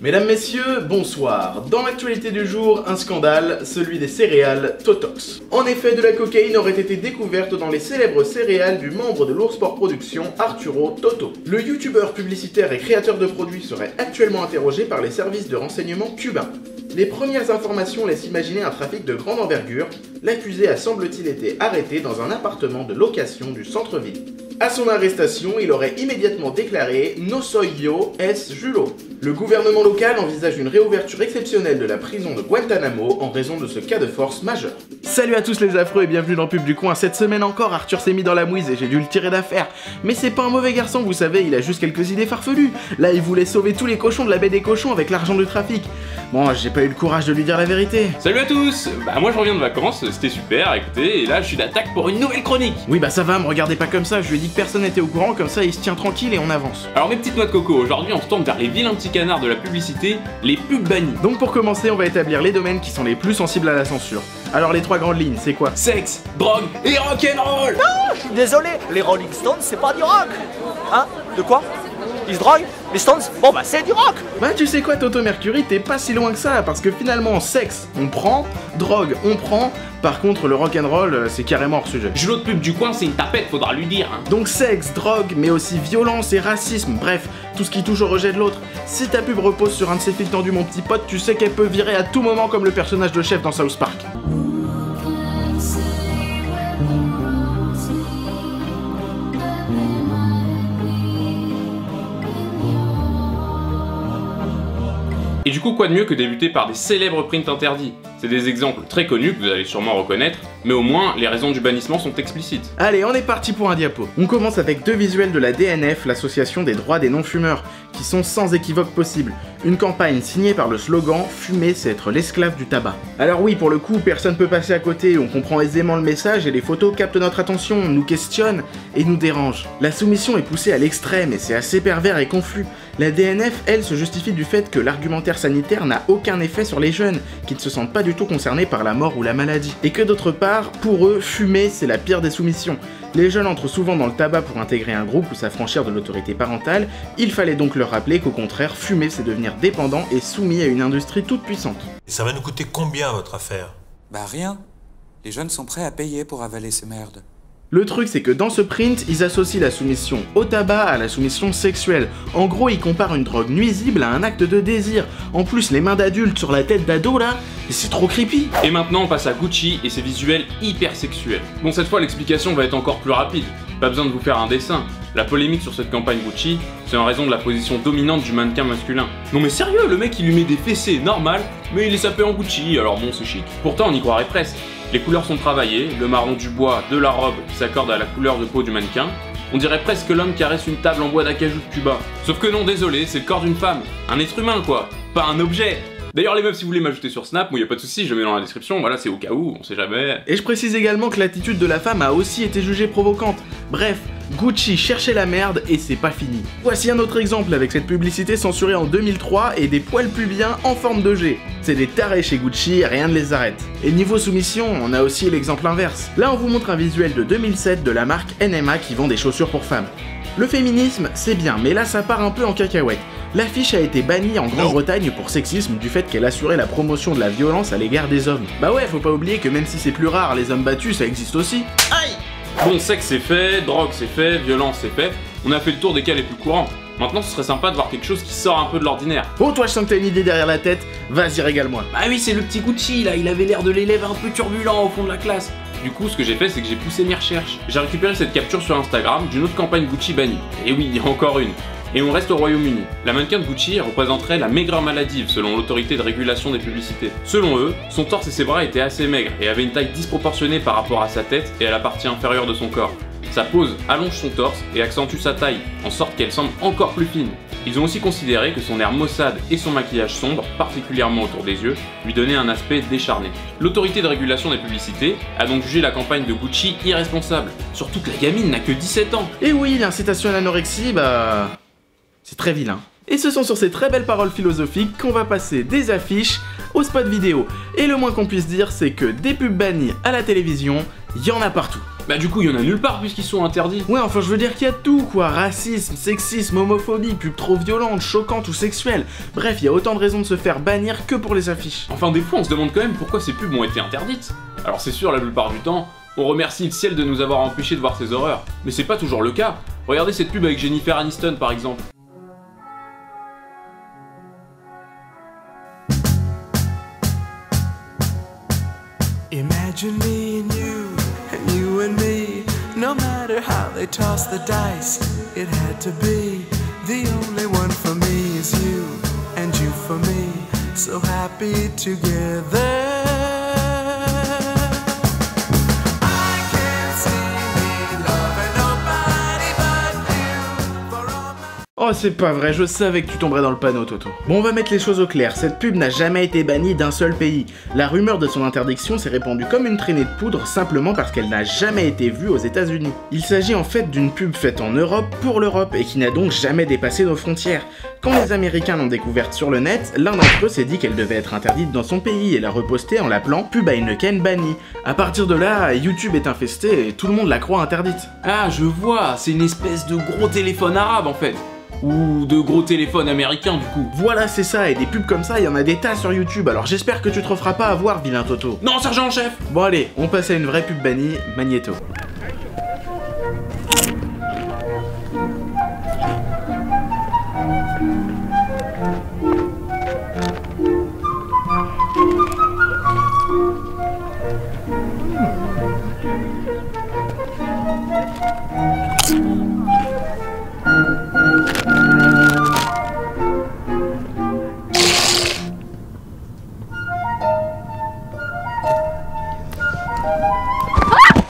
Mesdames, messieurs, bonsoir. Dans l'actualité du jour, un scandale, celui des céréales Totox. En effet, de la cocaïne aurait été découverte dans les célèbres céréales du membre de l'Oursport Productions, Arturo Toto. Le youtubeur publicitaire et créateur de produits serait actuellement interrogé par les services de renseignement cubains. Les premières informations laissent imaginer un trafic de grande envergure. L'accusé a semble-t-il été arrêté dans un appartement de location du centre-ville. À son arrestation, il aurait immédiatement déclaré « No soy yo, es Julo ». Le gouvernement local envisage une réouverture exceptionnelle de la prison de Guantanamo en raison de ce cas de force majeur. Salut à tous les affreux et bienvenue dans Pub du Coin. Cette semaine encore, Arthur s'est mis dans la mouise et j'ai dû le tirer d'affaire. Mais c'est pas un mauvais garçon, vous savez, il a juste quelques idées farfelues. Là, il voulait sauver tous les cochons de la baie des cochons avec l'argent du trafic. Bon, j'ai pas eu le courage de lui dire la vérité. Salut à tous. Moi je reviens de vacances, c'était super, écoutez, et là je suis d'attaque pour une nouvelle chronique. Oui bah ça va, me regardez pas comme ça, je lui ai dit que personne n'était au courant, comme ça il se tient tranquille et on avance. Alors mes petites noix de coco, aujourd'hui on se tourne vers les vilains petits canards de la publicité, les pubs bannis. Donc pour commencer, on va établir les domaines qui sont les plus sensibles à la censure. Alors les trois grandes lignes, c'est quoi? Sexe, drogue et rock'n'roll. Non, je suis désolé, les Rolling Stones c'est pas du rock. Hein? De quoi? Ils se droguent? Les Stones? Bon bah c'est du rock. Bah tu sais quoi Toto Mercury, t'es pas si loin que ça, parce que finalement sexe, on prend, drogue, on prend, par contre le rock'n'roll, c'est carrément hors sujet. Julot de pub du coin, c'est une tapette, faudra lui dire. Donc sexe, drogue, mais aussi violence et racisme, bref, tout ce qui touche au rejet de l'autre. Si ta pub repose sur un de ces fils tendus mon petit pote, tu sais qu'elle peut virer à tout moment comme le personnage de Chef dans South Park. Et du coup, quoi de mieux que débuter par des célèbres prints interdits? C'est des exemples très connus que vous allez sûrement reconnaître, mais au moins, les raisons du bannissement sont explicites. Allez, on est parti pour un diapo. On commence avec deux visuels de la DNF, l'association des droits des non-fumeurs, qui sont sans équivoque possible. Une campagne signée par le slogan « Fumer, c'est être l'esclave du tabac ». Alors oui, pour le coup, personne peut passer à côté, on comprend aisément le message et les photos captent notre attention, nous questionnent et nous dérangent. La soumission est poussée à l'extrême et c'est assez pervers et confus. La DNF, elle, se justifie du fait que l'argumentaire sanitaire n'a aucun effet sur les jeunes, qui ne se sentent pas du tout concernés par la mort ou la maladie. Et que d'autre part, pour eux, fumer, c'est la pire des soumissions. Les jeunes entrent souvent dans le tabac pour intégrer un groupe ou s'affranchir de l'autorité parentale, il fallait donc leur rappeler qu'au contraire, fumer, c'est devenir dépendant et soumis à une industrie toute puissante. Et ça va nous coûter combien votre affaire? Bah rien. Les jeunes sont prêts à payer pour avaler ces merdes. Le truc c'est que dans ce print, ils associent la soumission au tabac à la soumission sexuelle. En gros, ils comparent une drogue nuisible à un acte de désir. En plus, les mains d'adultes sur la tête d'ado là, c'est trop creepy. Et maintenant on passe à Gucci et ses visuels hyper sexuels. Bon, cette fois l'explication va être encore plus rapide, pas besoin de vous faire un dessin. La polémique sur cette campagne Gucci, c'est en raison de la position dominante du mannequin masculin. Non mais sérieux, le mec il lui met des fessées normal, mais il est sapé en Gucci, alors bon c'est chic. Pourtant on y croirait presque. Les couleurs sont travaillées, le marron du bois de la robe qui s'accorde à la couleur de peau du mannequin. On dirait presque que l'homme caresse une table en bois d'acajou de Cuba. Sauf que non, désolé, c'est le corps d'une femme. Un être humain quoi, pas un objet. D'ailleurs les meufs, si vous voulez m'ajouter sur Snap, moi y a pas de soucis, je mets dans la description, voilà, c'est au cas où, on sait jamais. Et je précise également que l'attitude de la femme a aussi été jugée provocante. Bref, Gucci cherchait la merde et c'est pas fini. Voici un autre exemple avec cette publicité censurée en 2003 et des poils pubiens en forme de G. C'est des tarés chez Gucci, rien ne les arrête. Et niveau soumission, on a aussi l'exemple inverse. Là on vous montre un visuel de 2007 de la marque NMA qui vend des chaussures pour femmes. Le féminisme, c'est bien, mais là ça part un peu en cacahuète. L'affiche a été bannie en Grande-Bretagne pour sexisme du fait qu'elle assurait la promotion de la violence à l'égard des hommes. Bah ouais, faut pas oublier que même si c'est plus rare, les hommes battus ça existe aussi. Aïe! Bon, sexe c'est fait, drogue c'est fait, violence c'est fait, on a fait le tour des cas les plus courants. Maintenant ce serait sympa de voir quelque chose qui sort un peu de l'ordinaire. Oh toi je sens que t'as une idée derrière la tête, vas-y régale-moi. Bah oui, c'est le petit Gucci là, il avait l'air de l'élève un peu turbulent au fond de la classe. Du coup, ce que j'ai fait, c'est que j'ai poussé mes recherches. J'ai récupéré cette capture sur Instagram d'une autre campagne Gucci bannie. Et oui, il y a encore une. Et on reste au Royaume-Uni. La mannequin de Gucci représenterait la maigreur maladive selon l'autorité de régulation des publicités. Selon eux, son torse et ses bras étaient assez maigres et avaient une taille disproportionnée par rapport à sa tête et à la partie inférieure de son corps. Sa pose allonge son torse et accentue sa taille, en sorte qu'elle semble encore plus fine. Ils ont aussi considéré que son air maussade et son maquillage sombre, particulièrement autour des yeux, lui donnaient un aspect décharné. L'autorité de régulation des publicités a donc jugé la campagne de Gucci irresponsable, surtout que la gamine n'a que 17 ans. Et oui, l'incitation à l'anorexie, bah... c'est très vilain. Et ce sont sur ces très belles paroles philosophiques qu'on va passer des affiches aux spots vidéo. Et le moins qu'on puisse dire, c'est que des pubs bannies à la télévision, il y en a partout. Bah du coup, il y en a nulle part puisqu'ils sont interdits. Ouais, enfin je veux dire qu'il y a tout quoi, racisme, sexisme, homophobie, pub trop violente, choquante ou sexuelle. Bref, il y a autant de raisons de se faire bannir que pour les affiches. Enfin, des fois, on se demande quand même pourquoi ces pubs ont été interdites. Alors c'est sûr, la plupart du temps, on remercie le ciel de nous avoir empêchés de voir ces horreurs. Mais c'est pas toujours le cas. Regardez cette pub avec Jennifer Aniston par exemple. Imagine me and you and me. No matter how they toss the dice, it had to be. The only one for me is you, and you for me. So happy together. Oh c'est pas vrai, je savais que tu tomberais dans le panneau Toto. Bon on va mettre les choses au clair, cette pub n'a jamais été bannie d'un seul pays. La rumeur de son interdiction s'est répandue comme une traînée de poudre simplement parce qu'elle n'a jamais été vue aux États-Unis. Il s'agit en fait d'une pub faite en Europe pour l'Europe et qui n'a donc jamais dépassé nos frontières. Quand les Américains l'ont découverte sur le net, l'un d'entre eux s'est dit qu'elle devait être interdite dans son pays et l'a repostée en l'appelant Pub Heineken bannie. À partir de là, YouTube est infesté et tout le monde la croit interdite. Ah, je vois, c'est une espèce de gros téléphone arabe en fait. Ou de gros téléphones américains du coup. Voilà c'est ça, et des pubs comme ça, il y en a des tas sur YouTube, alors j'espère que tu te referas pas avoir, vilain Toto. Non, sergent en chef. Bon allez, on passe à une vraie pub bannie, Magneto.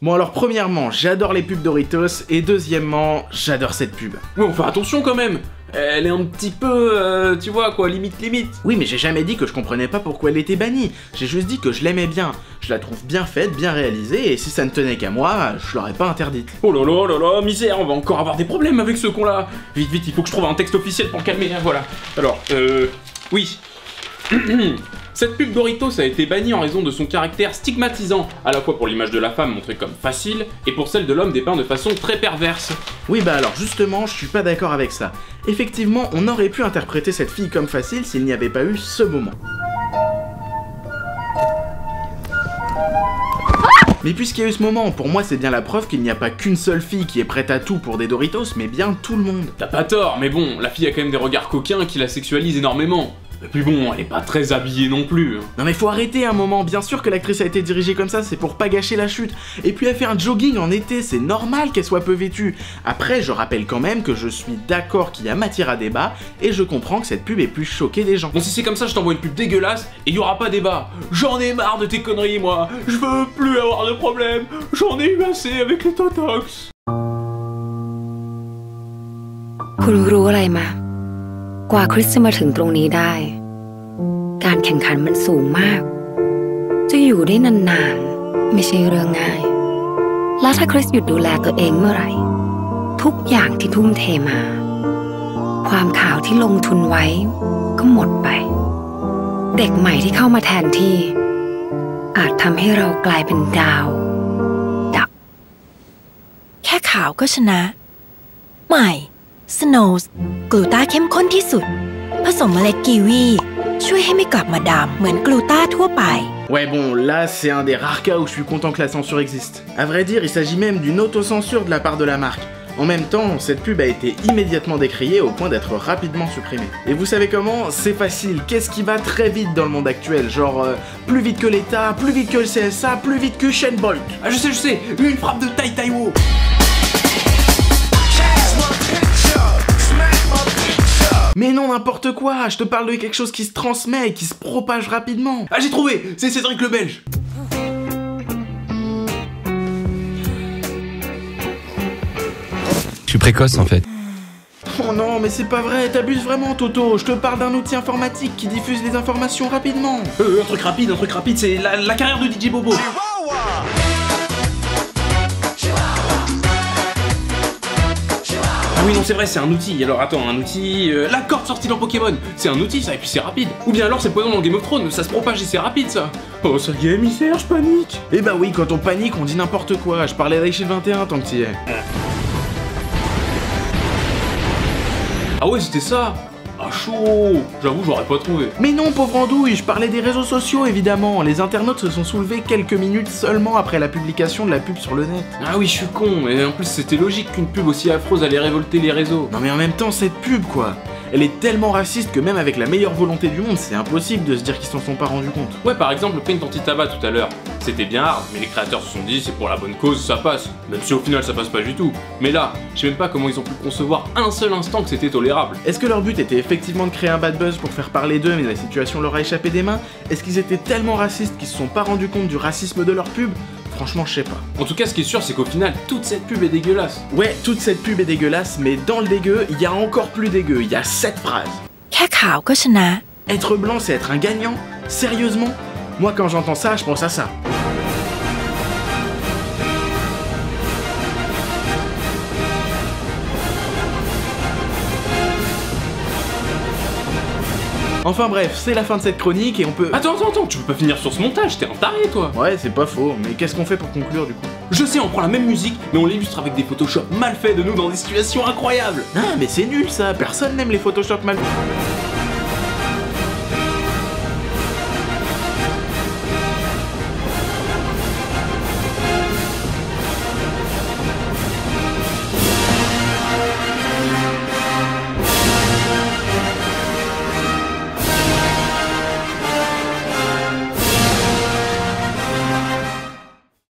Bon alors premièrement, j'adore les pubs Doritos, et deuxièmement, j'adore cette pub. Ouais, on fait attention quand même. Elle est un petit peu, tu vois quoi, limite. Oui mais j'ai jamais dit que je comprenais pas pourquoi elle était bannie, j'ai juste dit que je l'aimais bien. Je la trouve bien faite, bien réalisée, et si ça ne tenait qu'à moi, je l'aurais pas interdite. Oh là là, misère, on va encore avoir des problèmes avec ce con là. Vite, il faut que je trouve un texte officiel pour le calmer, hein, voilà. Alors, oui. Cette pub Doritos a été bannie en raison de son caractère stigmatisant, à la fois pour l'image de la femme montrée comme facile, et pour celle de l'homme dépeint de façon très perverse. Oui bah alors justement, je suis pas d'accord avec ça. Effectivement, on aurait pu interpréter cette fille comme facile s'il n'y avait pas eu ce moment. Mais puisqu'il y a eu ce moment, pour moi c'est bien la preuve qu'il n'y a pas qu'une seule fille qui est prête à tout pour des Doritos, mais bien tout le monde. T'as pas tort, mais bon, la fille a quand même des regards coquins qui la sexualisent énormément. Et puis bon, elle est pas très habillée non plus. Non mais faut arrêter un moment, bien sûr que l'actrice a été dirigée comme ça, c'est pour pas gâcher la chute. Et puis elle fait un jogging en été, c'est normal qu'elle soit peu vêtue. Après, je rappelle quand même que je suis d'accord qu'il y a matière à débat, et je comprends que cette pub ait pu choquer des gens. Bon si c'est comme ça, je t'envoie une pub dégueulasse, et y aura pas débat. J'en ai marre de tes conneries moi, je veux plus avoir de problème, j'en ai eu assez avec les Totox. คุณรู้อะไรมากว่าคริสจะมาถึงตรงนี้ได้การแข่งขันมันสูงมากจะอยู่ได้นานๆไม่ใช่เรื่องง่ายและถ้าคริสหยุดดูแลตัวเองเมื่อไหร่ทุกอย่างที่ทุ่มเทมาความขาวที่ลงทุนไว้ก็หมดไปเด็กใหม่ที่เข้ามาแทนที่อาจทำให้เรากลายเป็นดาวดับแค่ขาวก็ชนะใหม่Snows กลูต้าเข้มข้นที่สุดผสมเมล็ดกีวีช่วยให้ไม่กลับมาดำเหมือนกลูต้าทั่วไป Ouais bon, là c'est un des rares cas où je suis content que la censure existe. À vrai dire, il s'agit même d'une autocensure de la part de la marque. En même temps, cette pub a été immédiatement décriée au point d'être rapidement supprimée. Et vous savez comment? C'est facile, qu'est-ce qui va très vite dans le monde actuel? Genre, plus vite que l'État, plus vite que le CSA, plus vite que Usain Bolt. Ah je sais, une frappe de Tai Taiwo. Mais non, n'importe quoi, je te parle de quelque chose qui se transmet et qui se propage rapidement. Ah j'ai trouvé, c'est Cédric le Belge. Je suis précoce en fait. Oh non, mais c'est pas vrai, t'abuses vraiment Toto, je te parle d'un outil informatique qui diffuse les informations rapidement. Un truc rapide, c'est la carrière de DJ Bobo. oui, non, c'est vrai, c'est un outil. Alors attends, un outil. La corde sortie dans Pokémon, c'est un outil ça, et puis c'est rapide. Ou bien alors c'est le poison dans Game of Thrones, ça se propage et c'est rapide ça. Oh, ça y est, émissaire, je panique. Eh bah oui, quand on panique, on dit n'importe quoi. Je parlais d'Aïchel 21 tant que t'y es. Ah ouais, c'était ça. Ah chaud. J'avoue, j'aurais pas trouvé. Mais non, pauvre andouille, je parlais des réseaux sociaux évidemment. Les internautes se sont soulevés quelques minutes seulement après la publication de la pub sur le net. Ah oui, je suis con, et en plus c'était logique qu'une pub aussi affreuse allait révolter les réseaux. Non mais en même temps, cette pub quoi, elle est tellement raciste que même avec la meilleure volonté du monde, c'est impossible de se dire qu'ils s'en sont pas rendus compte. Ouais, par exemple, le paint anti-tabac tout à l'heure. C'était bien hard, mais les créateurs se sont dit c'est pour la bonne cause, ça passe. Même si au final ça passe pas du tout. Mais là, je sais même pas comment ils ont pu concevoir un seul instant que c'était tolérable. Est-ce que leur but était effectivement de créer un bad buzz pour faire parler d'eux, mais la situation leur a échappé des mains? Est-ce qu'ils étaient tellement racistes qu'ils se sont pas rendus compte du racisme de leur pub? Franchement, je sais pas. En tout cas, ce qui est sûr, c'est qu'au final, toute cette pub est dégueulasse. Ouais, toute cette pub est dégueulasse, mais dans le dégueu, il y a encore plus dégueu. Il y a 7 phrases. แค่ขาวก็ชนะ Être blanc, c'est être un gagnant? Sérieusement? Moi, quand j'entends ça, je pense à ça. Enfin bref, c'est la fin de cette chronique et on peut... Attends, tu peux pas finir sur ce montage, t'es un taré toi. Ouais, c'est pas faux, mais qu'est-ce qu'on fait pour conclure du coup? Je sais, on prend la même musique, mais on l'illustre avec des Photoshop mal faits de nous dans des situations incroyables. Ah, mais c'est nul ça, personne n'aime les Photoshop mal faits.